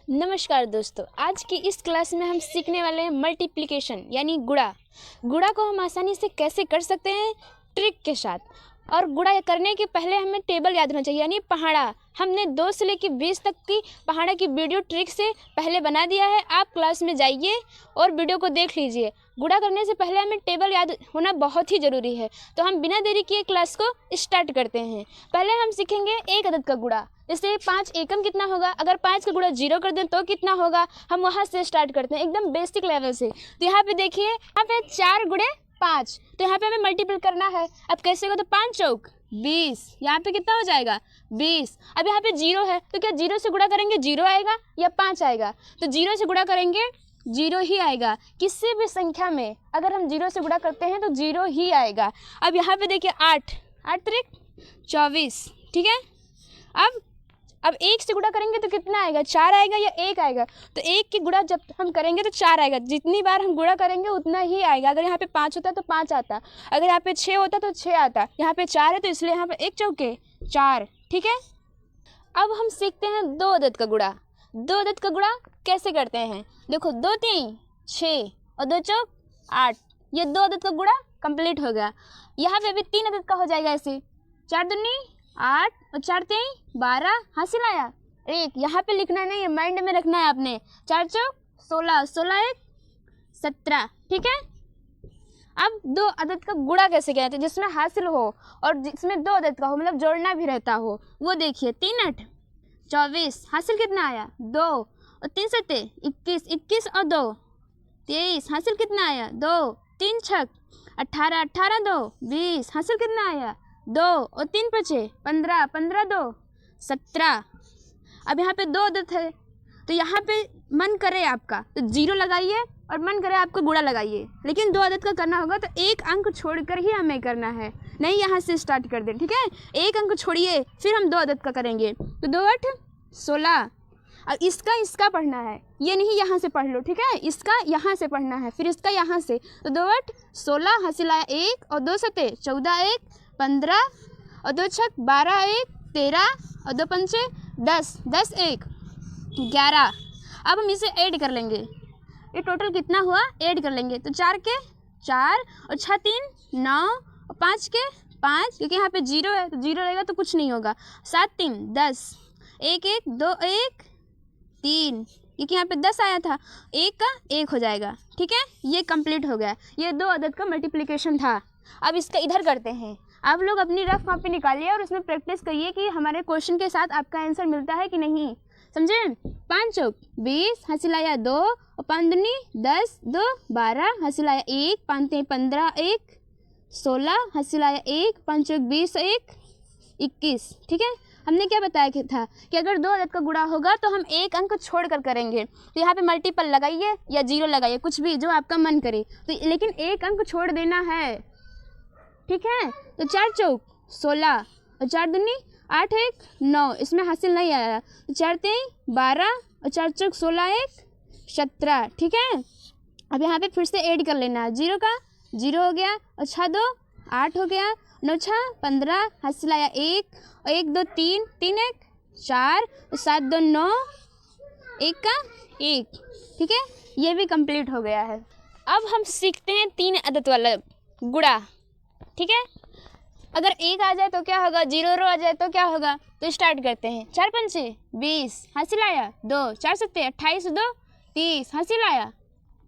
नमस्कार दोस्तों, आज की इस क्लास में हम सीखने वाले हैं मल्टीप्लिकेशन यानी गुणा। गुणा को हम आसानी से कैसे कर सकते हैं, ट्रिक के साथ। और गुणा करने के पहले हमें टेबल याद होना चाहिए यानी पहाड़ा। हमने 2 से लेकर 20 तक की पहाड़ा की वीडियो ट्रिक से पहले बना दिया है। आप क्लास में जाइए और वीडियो को देख लीजिए। गुणा करने से पहले हमें टेबल याद होना बहुत ही ज़रूरी है। तो हम बिना देरी किए क्लास को स्टार्ट करते हैं। पहले हम सीखेंगे एक अदद का गुणा। जैसे 5 एकम कितना होगा, अगर 5 का गुणा 0 कर दें तो कितना होगा, हम वहाँ से स्टार्ट करते हैं एकदम बेसिक लेवल से। तो यहाँ पे देखिए, यहाँ पे 4 गुणे 5, तो यहाँ पे हमें मल्टीपल करना है। अब कैसे होगा, तो 5 चौक 20, यहाँ पे कितना हो जाएगा 20। अब यहाँ पे 0 है तो क्या 0 से गुणा करेंगे 0 आएगा या 5 आएगा, तो 0 से गुणा करेंगे 0 ही आएगा। किसी भी संख्या में अगर हम 0 से गुणा करते हैं तो 0 ही आएगा। अब यहाँ पे देखिए 8 त्रिक 24, ठीक है। अब 1 से गुणा करेंगे तो कितना आएगा, 4 आएगा या 1 आएगा, तो 1 की गुणा जब हम करेंगे तो 4 आएगा। जितनी बार हम गुणा करेंगे उतना ही आएगा। अगर यहाँ पे 5 होता तो 5 आता, अगर यहाँ पे 6 होता तो 6 आता। यहाँ पे 4 है तो इसलिए यहाँ पे 1 चौके 4, ठीक है। अब हम सीखते हैं 2 अदद का गुणा। 2 अदद का गुणा कैसे करते हैं, देखो 2 3 6 और 2 चौक 8, ये 2 अदद का गुणा कंप्लीट हो गया। यहाँ पे अभी 3 अदद का हो जाएगा ऐसे, 4 दूनी 8 और 4 3 12, हासिल आया 1। यहाँ पे लिखना नहीं है, माइंड में रखना है आपने। 4 चौक 16, 16 1 17, ठीक है। अब 2 अदद का गुणा कैसे कहते हैं, जिसमें हासिल हो और जिसमें 2 अदद का हो, मतलब जोड़ना भी रहता हो। वो देखिए 3 8 24, हासिल कितना आया 2 और 3 7 21, 21 और 2 23, हासिल कितना आया 2, 3 6 18, 18 2 20, हासिल कितना आया 2 और 3 5 15, 15 2 17। अब यहाँ पे 2 अदद है तो यहाँ पे मन करे आपका तो 0 लगाइए और मन करे आपको गुणा लगाइए, लेकिन 2 अदद का करना होगा तो एक अंक छोड़कर ही हमें करना है, नहीं यहाँ से स्टार्ट कर दें, ठीक है। एक अंक छोड़िए फिर हम 2 अदद का करेंगे। तो 2 8 16। अब इसका पढ़ना है, ये नहीं यहाँ से पढ़ लो, ठीक है। इसका यहाँ से पढ़ना है, फिर इसका यहाँ से। तो 2 8 16, हासिल आया 1 और 2 7 14 1 15 और 2 6 12 1 13 और 2 5 10 10 1 11। अब हम इसे ऐड कर लेंगे, ये टोटल कितना हुआ ऐड कर लेंगे। तो 4 के 4 और 6 3 9 और 5 के 5, क्योंकि यहाँ पे 0 है तो 0 रहेगा तो कुछ नहीं होगा। 7 3 10, 1 1 2 1 3, क्योंकि यहाँ पे 10 आया था, 1 का 1 हो जाएगा, ठीक है। ये कंप्लीट हो गया, ये 2 अदद का मल्टीप्लिकेशन था। अब इसका इधर करते हैं। आप लोग अपनी रफ कॉपी निकालिए और उसमें प्रैक्टिस करिए कि हमारे क्वेश्चन के साथ आपका आंसर मिलता है कि नहीं, समझे। 5 चौक 20, हासिल आया 2 और 5 दूनी 10 2 12, हासिल आया 1 5 3 15 1 16, हासिल आया 1 5 चौक 20 1 21, ठीक है। हमने क्या बताया था कि अगर 2 अदद का गुणा होगा तो हम एक अंक छोड़ कर करेंगे। तो यहाँ पे मल्टीपल लगाइए या 0 लगाइए, कुछ भी जो आपका मन करे, तो लेकिन एक अंक छोड़ देना है, ठीक है। तो 4 चौक 16 और 4 दूनी 8 1 9, इसमें हासिल नहीं आया, तो 4 3 12 और 4 चौक 16 1 17, ठीक है। अब यहाँ पे फिर से ऐड कर लेना है, 0 का 0 हो गया और 6 2 8 हो गया, 9 6 15, हासिल आया 1 और 1 2 3 3 1 4 और 7 2 9, 1 का 1, ठीक है। ये भी कंप्लीट हो गया है। अब हम सीखते हैं 3 अदद वाला गुणा, ठीक है। अगर 1 आ जाए तो क्या होगा, 0 रो आ जाए तो क्या होगा, तो स्टार्ट करते हैं। 4 5 20, हासिल आया 2, 4 7 28 2 30, हासिल आया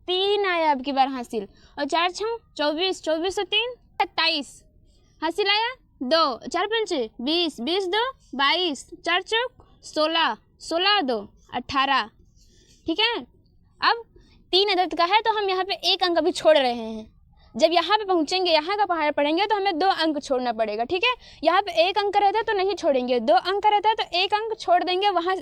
3 आया अब की बार हासिल, और 4 6 24 24 3 27, हासिल आया 2, 4 5 20 20 2 22, 4 चौक 16 16 2 18, ठीक है। अब 3 अदद का है तो हम यहाँ पे एक अंक अभी छोड़ रहे हैं। जब यहाँ पे पहुँचेंगे, यहाँ का पहाड़ पढ़ेंगे तो हमें 2 अंक छोड़ना पड़ेगा, ठीक है। यहाँ पे 1 अंक रहता है तो नहीं छोड़ेंगे, 2 अंक रहता है तो 1 अंक छोड़ देंगे, वहाँ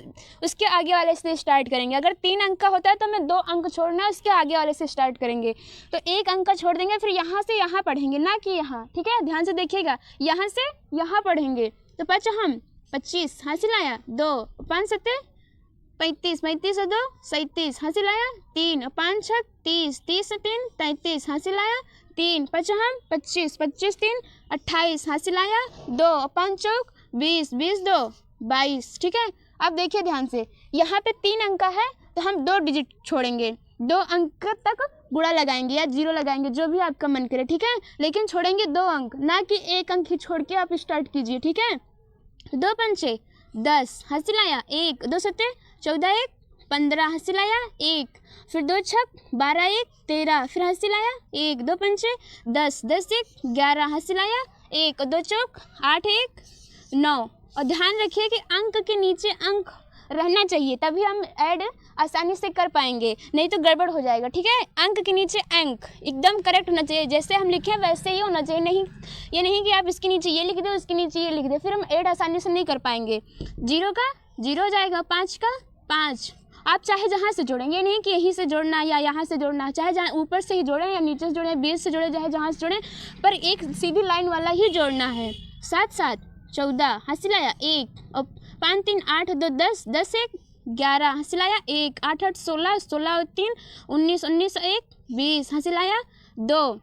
उसके आगे वाले से स्टार्ट करेंगे। अगर 3 अंक का होता है तो हमें 2 अंक छोड़ना है, उसके आगे वाले से स्टार्ट करेंगे। तो 1 अंक का छोड़ देंगे, फिर यहाँ से यहाँ पढ़ेंगे, ना कि यहाँ, ठीक है। ध्यान से देखिएगा, यहाँ से यहाँ पढ़ेंगे। तो 5 हम 25, हासिल आया 2 5 7 35 35 2 37, हासिल आया 3 और 5 6 30 30 3 33, हासिल आया 3 5 हम 25 25 3 28, हासिल आया 2 और 5 चौक 20 20 2 22, ठीक है। अब देखिए ध्यान से, यहाँ पे 3 अंक का है तो हम 2 डिजिट छोड़ेंगे, 2 अंक तक गुणा लगाएंगे या 0 लगाएंगे, जो भी आपका मन करे, ठीक है। लेकिन छोड़ेंगे 2 अंक, ना कि 1 अंक ही छोड़ के आप स्टार्ट कीजिए, ठीक है। 2 पंचे 10, हंसी लाया 1, 2 सत्ते 14, 1 15, हंसी लाया 1, फिर 2 छक 12, 1 13, फिर हंसी लाया 1, 2 पंचे 10, 10 1 11, हंसी लाया 1, 2 चौक 8, 1 9। और ध्यान रखिए कि अंक के नीचे अंक रहना चाहिए, तभी हम ऐड आसानी से कर पाएंगे, नहीं तो गड़बड़ हो जाएगा, ठीक है। अंक के नीचे अंक एकदम करेक्ट होना चाहिए, जैसे हम लिखे वैसे ही होना चाहिए, नहीं ये नहीं कि आप इसके नीचे ये लिख दो, इसके नीचे ये लिख दो, फिर हम ऐड आसानी से नहीं कर पाएंगे। 0 का 0 हो जाएगा, 5 का 5। आप चाहे जहाँ से जोड़ेंगे, नहीं कि यहीं से जोड़ना या यहाँ से जोड़ना, चाहे जहाँ ऊपर से ही जोड़ें या नीचे से जोड़ें, बीच से जोड़ें, चाहे जहाँ से जोड़ें, पर एक सीधी लाइन वाला ही जोड़ना है। 7 7 14, हंसी लाया 1, और 5 3 8 2 10, 10 1 11, हंसी लाया 1, 8 8 16, 16 और 3 19, 19 1 20, हंसी लाया 2।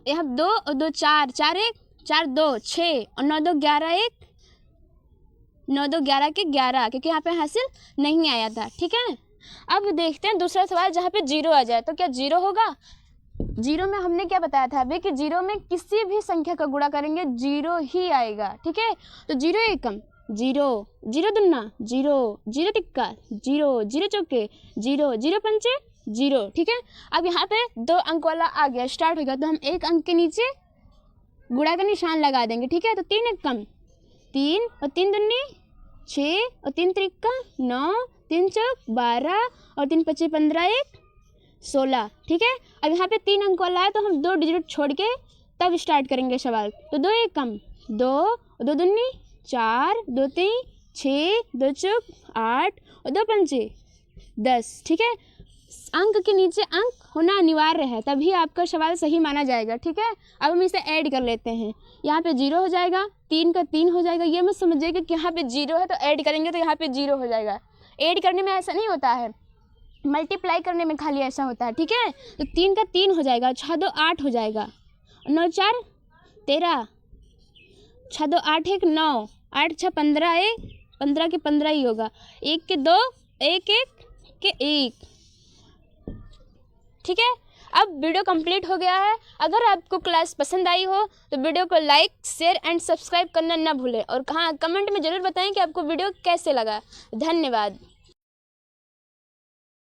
यहाँ 2 और 2 4, 4 1 4 2 6, और 9 2 11 1 9 2 11 के 11, क्योंकि यहाँ पे हासिल नहीं आया था, ठीक है। अब देखते हैं दूसरा सवाल जहाँ पे 0 आ जाए, तो क्या 0 होगा? 0 में हमने क्या बताया था अभी कि 0 में किसी भी संख्या का गुणा करेंगे 0 ही आएगा, ठीक है। तो 0 एकम 0, 0 दुन्ना 0, 0 तिक्का 0, 0 चौके 0, 0 पंचे 0, ठीक है। अब यहाँ पे 2 अंक वाला आ गया, स्टार्ट हो गया, तो हम 1 अंक के नीचे गुणा का निशान लगा देंगे, ठीक है। तो 3 एकम 3, और 3 दुन्नी 6, और 3 त्रिक्का 9, 3 चौक 12, और 3 पच्चे 15 1 16, ठीक है। अब यहाँ पे 3 अंक वाला है, तो हम 2 डिजिट छोड़ के तब स्टार्ट करेंगे सवाल। तो 2 एकम 2, और 2 दुन्नी 4, 2 3 6, 2 चौक 8, और 2 पंचे 10, ठीक है। अंक के नीचे अंक होना अनिवार्य है, तभी आपका सवाल सही माना जाएगा, ठीक है। अब हम इसे ऐड कर लेते हैं, यहाँ पे 0 हो जाएगा, 3 का 3 हो जाएगा, ये मत समझिएगा कि यहाँ पे 0 है तो ऐड करेंगे तो यहाँ पे 0 हो जाएगा। ऐड करने में ऐसा नहीं होता है, मल्टीप्लाई करने में खाली ऐसा होता है, ठीक है। तो 3 का 3 हो जाएगा, 6 2 8 हो जाएगा, 9 4 13, 6 2 8 1 9, 8 6 15 1 15 के 15 ही होगा, 1 के 2 1 1 के 1, ठीक है। अब वीडियो कंप्लीट हो गया है। अगर आपको क्लास पसंद आई हो तो वीडियो को लाइक शेयर एंड सब्सक्राइब करना ना भूलें, और कमेंट में ज़रूर बताएं कि आपको वीडियो कैसे लगा। धन्यवाद।